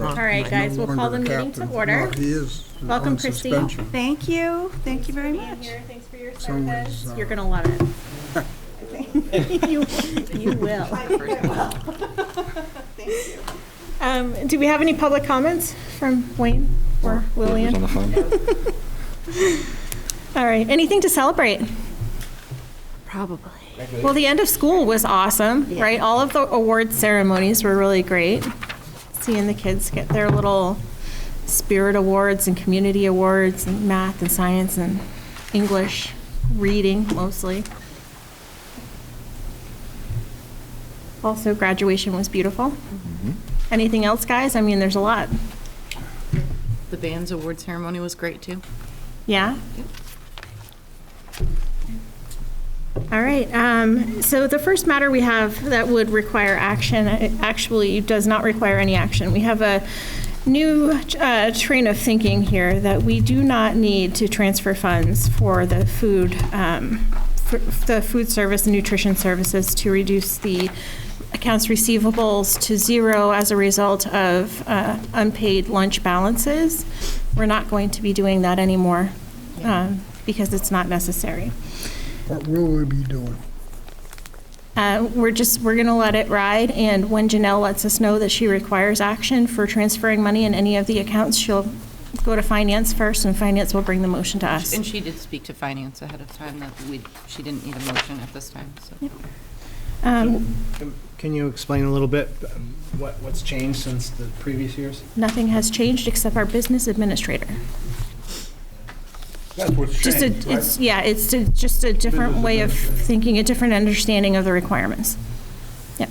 All right, guys, we'll call the meeting to order. No, he is Welcome, on Christy. suspension. Thank you. Thank you very much. Thanks for your Somebody's, service. You're gonna love it. You will. Thank you. Do we have any public comments from Wayne or Lillian? On the phone. All right, anything to celebrate? Probably. Well, the end of school was awesome, right? All of the award ceremonies were really great. Seeing the kids get their little spirit awards and community awards and math and science and English, reading mostly. Also, graduation was beautiful. Anything else, guys? I mean, there's a lot. The band's award ceremony was great, too. Yeah? All right, so the first matter we have that would require action, it actually does not require any action. We have a new train of thinking here that we do not need to transfer funds for the food service and nutrition services to reduce the accounts receivables to zero as a result of unpaid lunch balances. We're not going to be doing that anymore because it's not necessary. What will we be doing? We're going to let it ride, and when Janelle lets us know that she requires action for transferring money in any of the accounts, she'll go to finance first, and finance will bring the motion to us. And she did speak to finance ahead of time that she didn't need a motion at this time, so. Yep. Can you explain a little bit what's changed since the previous years? Nothing has changed except our business administrator. That's what's changed, right? It's just a different way of thinking, a different understanding of the requirements. Yep.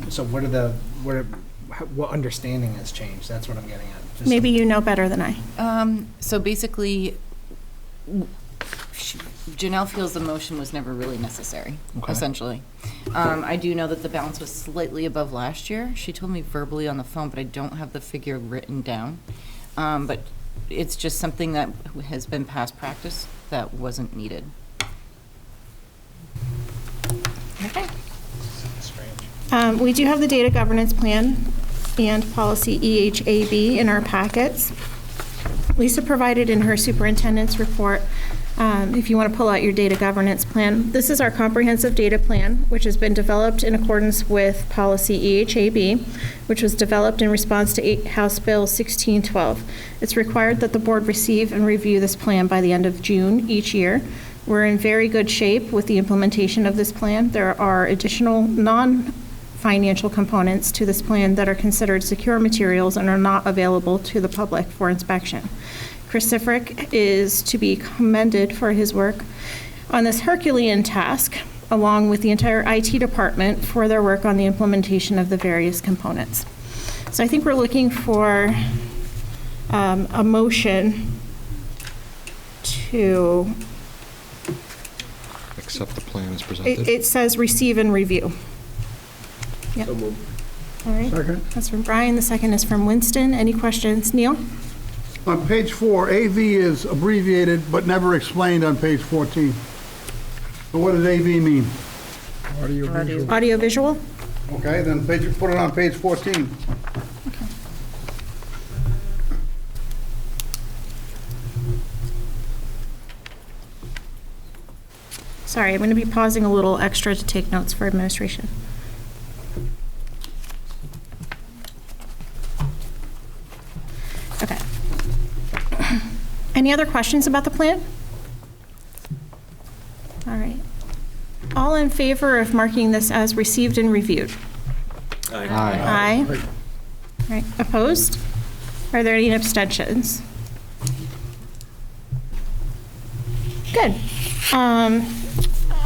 So what understanding has changed? That's what I'm getting at. Just Maybe you know better than I. So basically, Janelle feels the motion was never really necessary, essentially. I do know that the balance was slightly above last year. She told me verbally on the phone, but I don't have the figure written down. But it's just something that has been past practice that wasn't needed. Okay. strange. We do have the data governance plan and policy EHAB in our packets. Lisa provided in her superintendent's report, if you want to pull out your data governance plan. This is our comprehensive data plan, which has been developed in accordance with policy EHAB, which was developed in response to House Bill 1612. It's required that the board receive and review this plan by the end of June each year. We're in very good shape with the implementation of this plan. There are additional non-financial components to this plan that are considered secure materials and are not available to the public for inspection. Chris Sifrick is to be commended for his work on this Herculean task, along with the entire IT department for their work on the implementation of the various components. So I think we're looking for a motion to... Accept the plan as presented. It says receive and review. Yep. So moved. All right. Second. That's from Brian. The second is from Winston. Any questions? Neil? On page 4, AV is abbreviated but never explained on page 14. So what does AV mean? Audio visual. Audio visual? Okay, then put it on page 14. Sorry, I'm going to be pausing a little extra to take notes for administration. Okay. Any other questions about the plan? All right. All in favor of marking this as received and reviewed? Aye. Aye. All right. Opposed? Are there any abstentions? Good.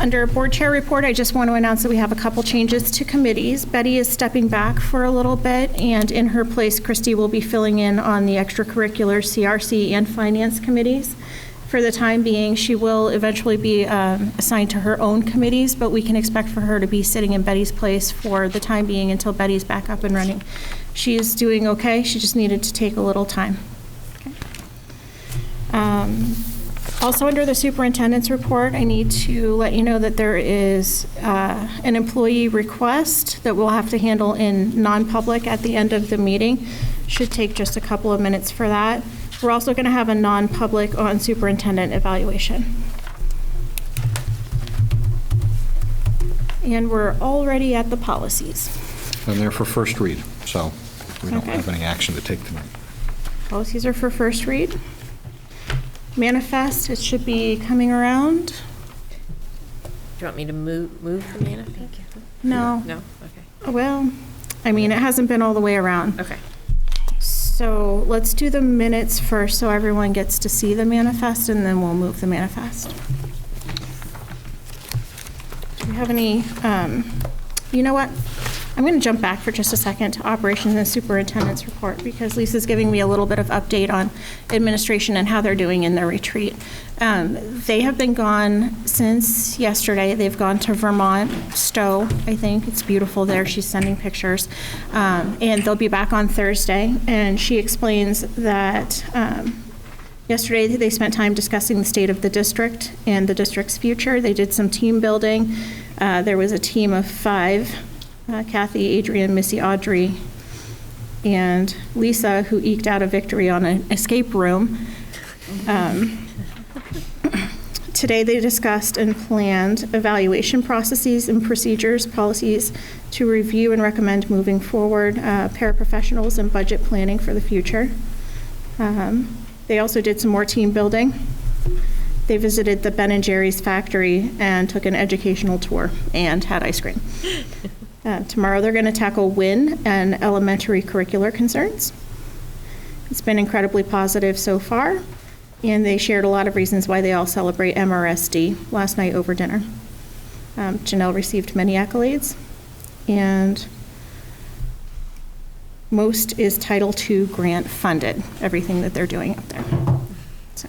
Under board chair report, I just want to announce that we have a couple changes to committees. Betty is stepping back for a little bit, and in her place, Christy will be filling in on the extracurricular CRC and finance committees. For the time being, she will eventually be assigned to her own committees, but we can expect for her to be sitting in Betty's place for the time being until Betty's back up and running. She is doing okay. She just needed to take a little time. Okay. Also, under the superintendent's report, I need to let you know that there is an employee request that we'll have to handle in non-public at the end of the meeting. Should take just a couple of minutes for that. We're also going to have a non-public on superintendent evaluation. And we're already at the policies. And they're for first read, so we don't Okay. have any action to take tonight. Policies are for first read. Manifest, it should be coming around. Do you want me to move the manifest? No. No? Okay. Well, I mean, it hasn't been all the way around. Okay. So let's do the minutes first so everyone gets to see the manifest, and then we'll move the manifest. Do we have any, you know what? I'm going to jump back for just a second to operations and superintendent's report because Lisa's giving me a little bit of update on administration and how they're doing in their retreat. They have been gone since yesterday. They've gone to Vermont, Stowe, I think. It's beautiful there. She's sending pictures. And they'll be back on Thursday. And she explains that yesterday they spent time discussing the state of the district and the district's future. They did some team building. There was a team of 5. Kathy, Adrian, Missy, Audrey, and Lisa, who eked out a victory on an escape room. Today they discussed and planned evaluation processes and procedures, policies to review and recommend moving forward, paraprofessionals and budget planning for the future. They also did some more team building. They visited the Ben & Jerry's factory and took an educational tour and had ice cream. Tomorrow they're going to tackle WIN and elementary curricular concerns. It's been incredibly positive so far, and they shared a lot of reasons why they all celebrate MRSD last night over dinner. Janelle received many accolades, and most is Title II grant funded, everything that they're doing up there. So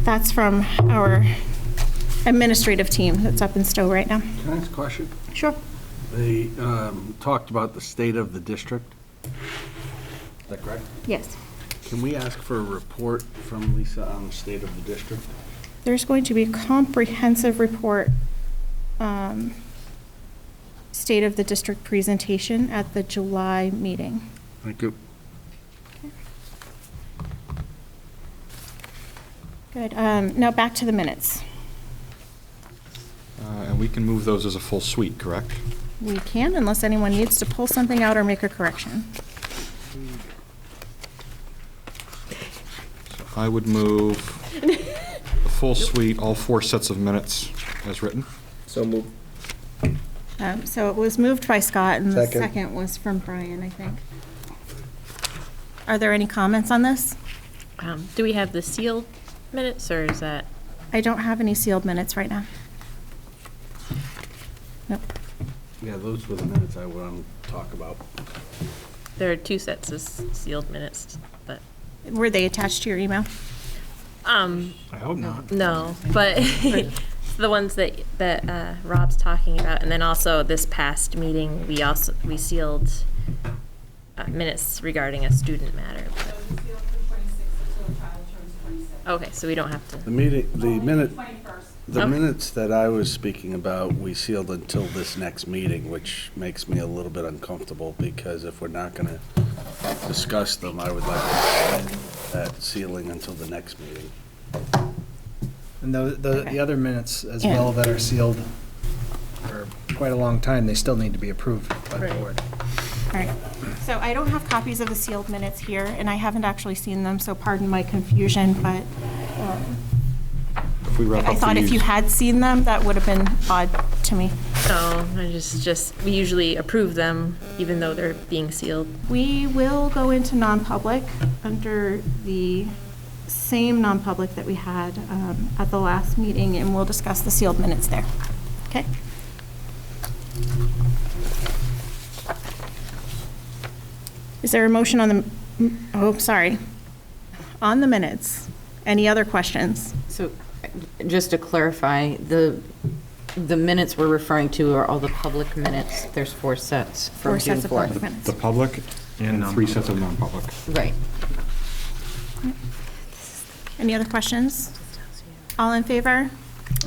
that's from our administrative team that's up in Stowe right now. Can I ask a question? Sure. They talked about the state of the district. Is that correct? Yes. Can we ask for a report from Lisa on the state of the district? There's going to be a comprehensive report, state of the district presentation at the July meeting. Thank you. Good. Now back to the minutes. And we can move those as a full suite, correct? We can, unless anyone needs to pull something out or make a correction. So I would move a full suite, all 4 sets of minutes as written. So move. So it was moved by Scott, and the Second. second was from Brian, I think. Are there any comments on this? Do we have the sealed minutes, or is that? I don't have any sealed minutes right now. Nope. Yeah, those were the minutes I want to talk about. There are 2 sets of sealed minutes, but, Were they attached to your email? I hope not. no, but the ones that Rob's talking about, and then also this past meeting, we sealed minutes regarding a student matter. Okay, so we don't have to. The meeting, the Okay. minutes that I was speaking about, we sealed until this next meeting, which makes me a little bit uncomfortable because if we're not going to discuss them, I would like to extend that sealing until the next meeting. And the Okay. other minutes as Yeah. well that are sealed for quite a long time, they still need to be approved by the Right. board. All right. So I don't have copies of the sealed minutes here, and I haven't actually seen them, so pardon my confusion, but If we wrap I up thought if these- you had seen them, that would have been odd to me. No, I just, we usually approve them even though they're being sealed. We will go into non-public under the same non-public that we had at the last meeting, and we'll discuss the sealed minutes there. Okay? Is there a motion on on the minutes? Any other questions? So, just to clarify, the minutes we're referring to are all the public minutes. There's 4 sets from 4 June sets of public 4th. minutes. The public and 3 sets of non-public. Right. Any other questions? All in favor?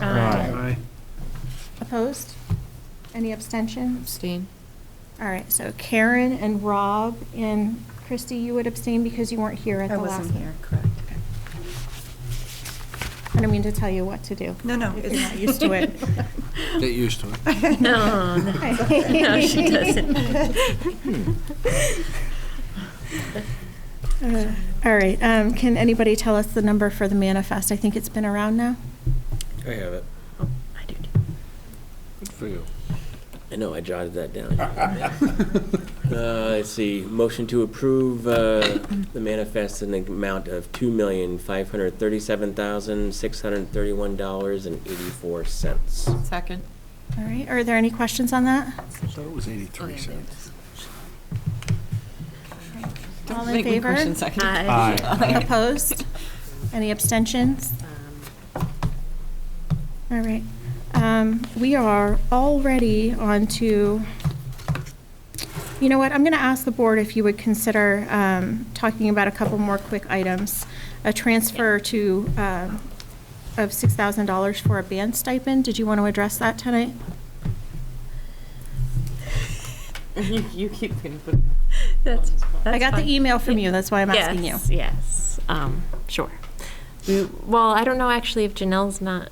Aye. Opposed? Any abstentions? Abstain. All right, so Karen and Rob and Christy, you would abstain because you weren't here at I the last wasn't meeting. here, correct. I don't mean to tell you what to do. No, no. If you're not used to it. Get used to it. No, no. No, she doesn't. All right, can anybody tell us the number for the manifest? I think it's been around now. I have it. Oh, I do. Good for you. I know, I jotted that down. Let's see, motion to approve the manifest in the amount of $2,537,631.84. Second. All right, are there any questions on that? I thought it was 83 cents. All in Make me favor? question second. Aye. Opposed? Any abstentions? All right. We are already on to, you know what, I'm going to ask the board if you would consider talking about a couple more quick items. A transfer to, of $6,000 for a band stipend. Did you want to address that tonight? You keep going to put me That's I got fine. the email from you, that's why I'm asking you. Yes, sure. Well, I don't know actually if Janelle's not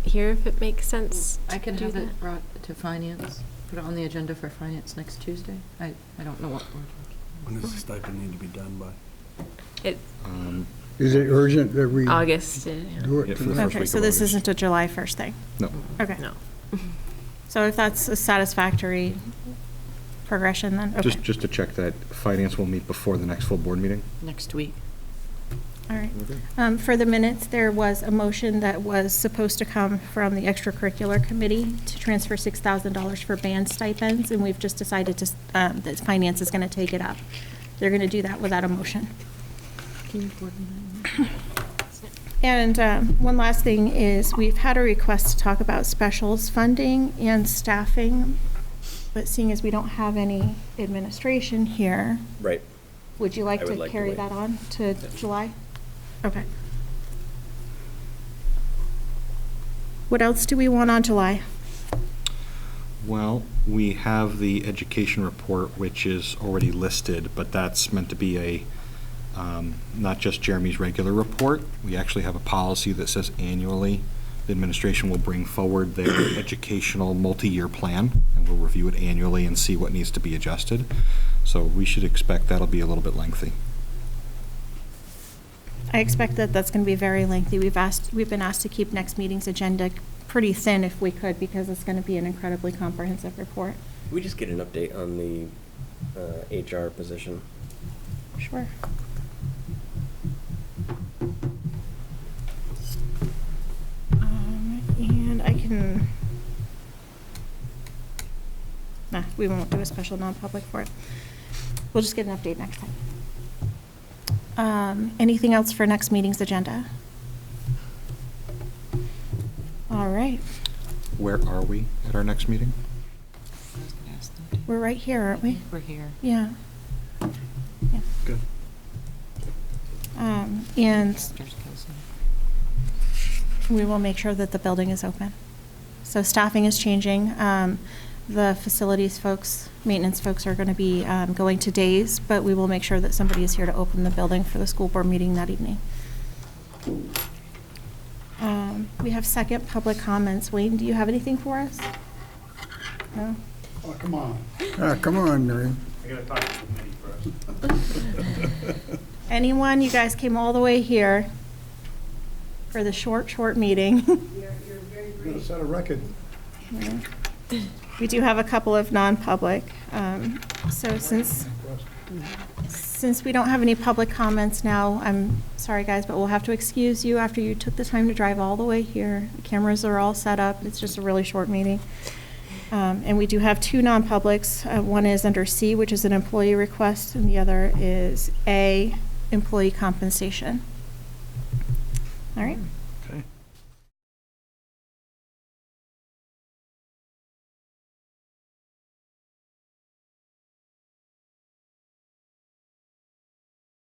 here, if it makes sense I to can do have that. it brought to finance, put it on the agenda for finance next Tuesday. I don't know what. When does the stipend need to be done by? It, Is it urgent that we August, yeah. do it Yeah, for the tonight? first Okay, week so of this August. isn't a July 1st thing? No. Okay. No. So if that's a satisfactory progression, then, okay. Just to check that finance will meet before the next full board meeting. Next week. All right. For the minutes, there was a motion that was supposed to come from the extracurricular committee to transfer $6,000 for band stipends, and we've just decided to, that finance is going to take it up. They're going to do that without a motion. Can you coordinate that? And one last thing is, we've had a request to talk about specials funding and staffing, but seeing as we don't have any administration here, Right. would you like I would to like to carry wait. that on to July? Okay. What else do we want on July? Well, we have the education report, which is already listed, but that's meant to be a, not just Jeremy's regular report. We actually have a policy that says annually, the administration will bring forward their educational multi-year plan, and we'll review it annually and see what needs to be adjusted. So we should expect that'll be a little bit lengthy. I expect that that's going to be very lengthy. We've been asked to keep next meeting's agenda pretty thin if we could, because it's going to be an incredibly comprehensive report. Can we just get an update on the HR position? Sure. And I can, we won't do a special non-public for it. We'll just get an update next time. Anything else for next meeting's agenda? All right, Where are we at our next meeting? I was gonna ask them. we're right here, aren't we? We're here. Yeah. Yeah. Good. And There's Kelsey. we will make sure that the building is open. So staffing is changing. The facilities folks, maintenance folks are going to be going to days, but we will make sure that somebody is here to open the building for the school board meeting that evening. We have second public comments. Wayne, do you have anything for us? No? Oh, come on. Come on, Mary. Anyone? You guys came all the way here for the short meeting. You're gonna set a record. We do have a couple of non-public. So since we don't have any public comments now, I'm sorry, guys, but we'll have to excuse you after you took the time to drive all the way here. The cameras are all set up. It's just a really short meeting. And we do have two non-publics. One is under C, which is an employee request, and the other is A, employee compensation. All right.